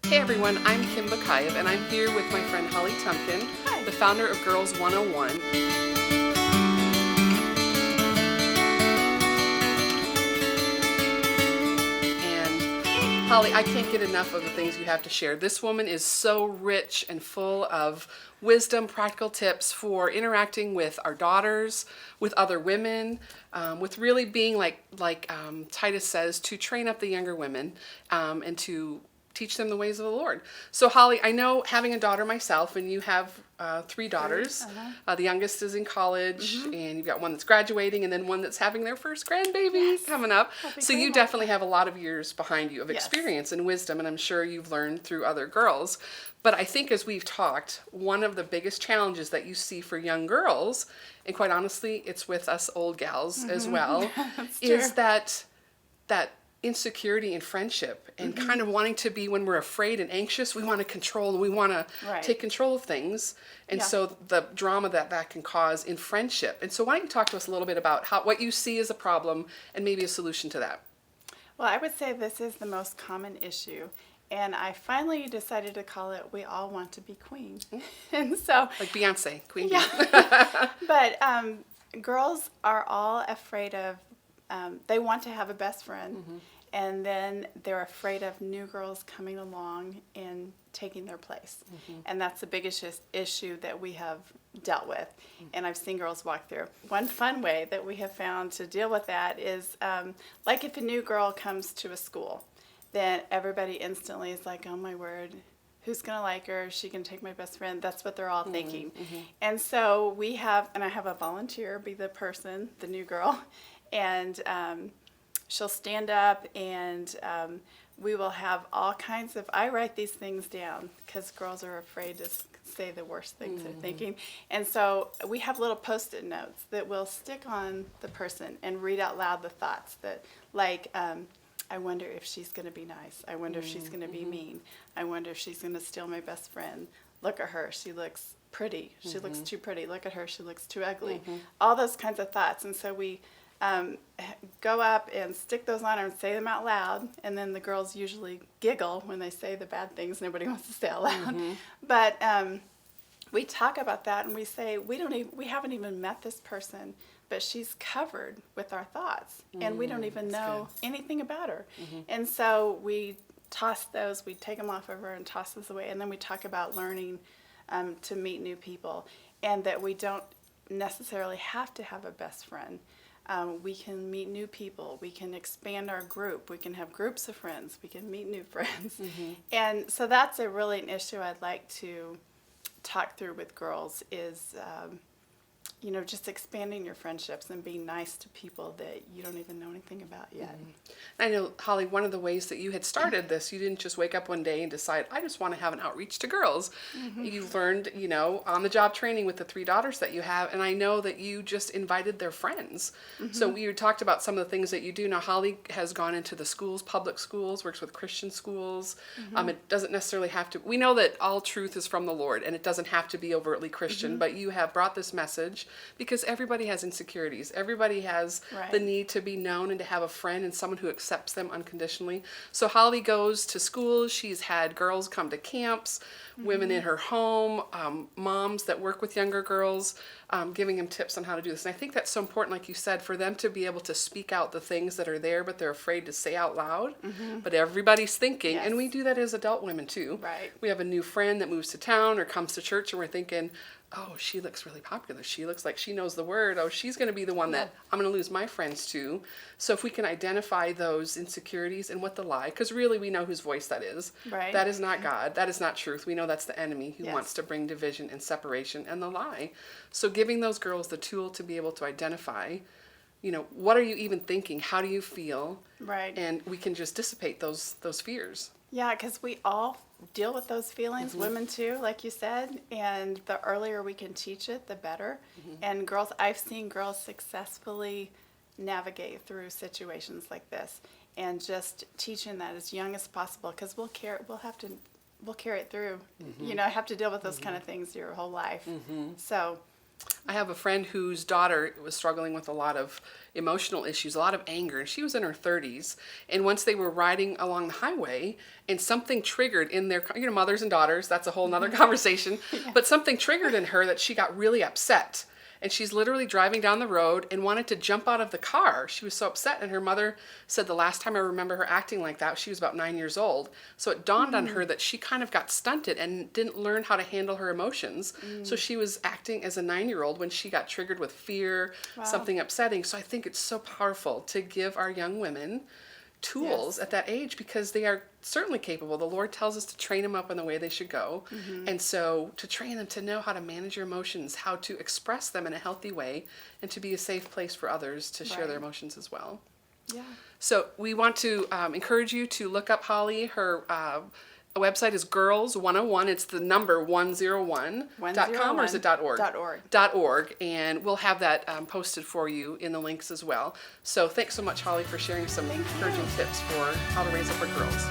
Hey everyone, I'm Kim Bakayev, and I'm here with my friend Holly Tumpkin, Hi. the founder of Girls 101. And Holly, I can't get enough of the things you have to share. This woman is so rich and full of wisdom, practical tips for interacting with our daughters, with other women, with really being like Titus says, to train up the younger women and to teach them the ways of the Lord. So Holly, I know having a daughter myself, and you have three daughters. The youngest is in college, and you've got one that's graduating, and then one that's having their first grandbaby coming up. So you definitely have a lot of years behind you of experience and wisdom, and I'm sure you've learned through other girls. But I think as we've talked, one of the biggest challenges that you see for young girls, and quite honestly, it's with us old gals as well, is that insecurity in friendship and kind of wanting to be, when we're afraid and anxious, we want to control and we want to take control of things. And so the drama that can cause in friendship. And so why don't you talk to us a little bit about what you see as a problem and maybe a solution to that? Well, I would say this is the most common issue. And I finally decided to call it "We All Want to Be Queen." And so, like Beyonce, Queen. But girls are all afraid of, they want to have a best friend, and then they're afraid of new girls coming along and taking their place. And that's the biggest issue that we have dealt with, and I've seen girls walk through. One fun way that we have found to deal with that is, like if a new girl comes to a school, then everybody instantly is like, oh my word, who's going to like her? Is she going to take my best friend? That's what they're all thinking. And so we have, and I have a volunteer be the person, the new girl, and she'll stand up, and we will have all kinds of, I write these things down because girls are afraid to say the worst things they're thinking. And so we have little Postit notes that we'll stick on the person and read out loud the thoughts that, like, I wonder if she's going to be nice. I wonder if she's going to be mean. I wonder if she's going to steal my best friend. Look at her. She looks pretty. She looks too pretty. Look at her. She looks too ugly. All those kinds of thoughts. And so we go up and stick those on her and say them out loud. And then the girls usually giggle when they say the bad things nobody wants to say out loud. But we talk about that, and we say, we haven't even met this person, but she's covered with our thoughts, and we don't even know anything about her. And so we toss those, we take them off of her and toss those away, and then we talk about learning to meet new people, and that we don't necessarily have to have a best friend. We can meet new people, we can expand our group, we can have groups of friends, we can meet new friends. And so that's really an issue I'd like to talk through with girls is, just expanding your friendships and being nice to people that you don't even know anything about yet. I know, Holly, one of the ways that you had started this, you didn't just wake up one day and decide, I just want to have an outreach to girls. You learned, on-the-job training with the three daughters that you have, and I know that you just invited their friends. So we talked about some of the things that you do. Now, Holly has gone into the schools, public schools, works with Christian schools. It doesn't necessarily have to, we know that all truth is from the Lord, and it doesn't have to be overtly Christian, but you have brought this message because everybody has insecurities. Everybody has the need to be known and to have a friend and someone who accepts them unconditionally. So Holly goes to schools. She's had girls come to camps, women in her home, moms that work with younger girls, giving them tips on how to do this. And I think that's so important, like you said, for them to be able to speak out the things that are there, but they're afraid to say out loud. But everybody's thinking, and we do that as adult women too. We have a new friend that moves to town or comes to church, and we're thinking, oh, she looks really popular. She looks like she knows the word. Oh, she's going to be the one that I'm going to lose my friends to. So if we can identify those insecurities and what the lie, because really we know whose voice that is. That is not God. That is not truth. We know that's the enemy who wants to bring division and separation and the lie. So giving those girls the tool to be able to identify, what are you even thinking? How do you feel? And we can just dissipate those fears. Yeah, because we all deal with those feelings, women too, like you said, and the earlier we can teach it, the better. And girls, I've seen girls successfully navigate through situations like this, and just teaching that as young as possible, because we'll carry it through. Have to deal with those kind of things your whole life. So I have a friend whose daughter was struggling with a lot of emotional issues, a lot of anger, and she was in her 30s. And once they were riding along the highway, and something triggered in their, mothers and daughters, that's a whole nother conversation, but something triggered in her that she got really upset. And she's literally driving down the road and wanted to jump out of the car. She was so upset. And her mother said the last time I remember her acting like that, she was about 9 years old. So it dawned on her that she kind of got stunted and didn't learn how to handle her emotions. So she was acting as a 9-year-old when she got triggered with fear, something upsetting. So I think it's so powerful to give our young women tools at that age, because they are certainly capable. The Lord tells us to train them up in the way they should go. And so to train them to know how to manage your emotions, how to express them in a healthy way, and to be a safe place for others to share their emotions as well. Yeah. So we want to encourage you to look up Holly. Her website is Girls101. It's the number 101.com, or is it .org? .org. And we'll have that posted for you in the links as well. So thanks so much, Holly, for sharing some encouraging tips for how to raise up our girls.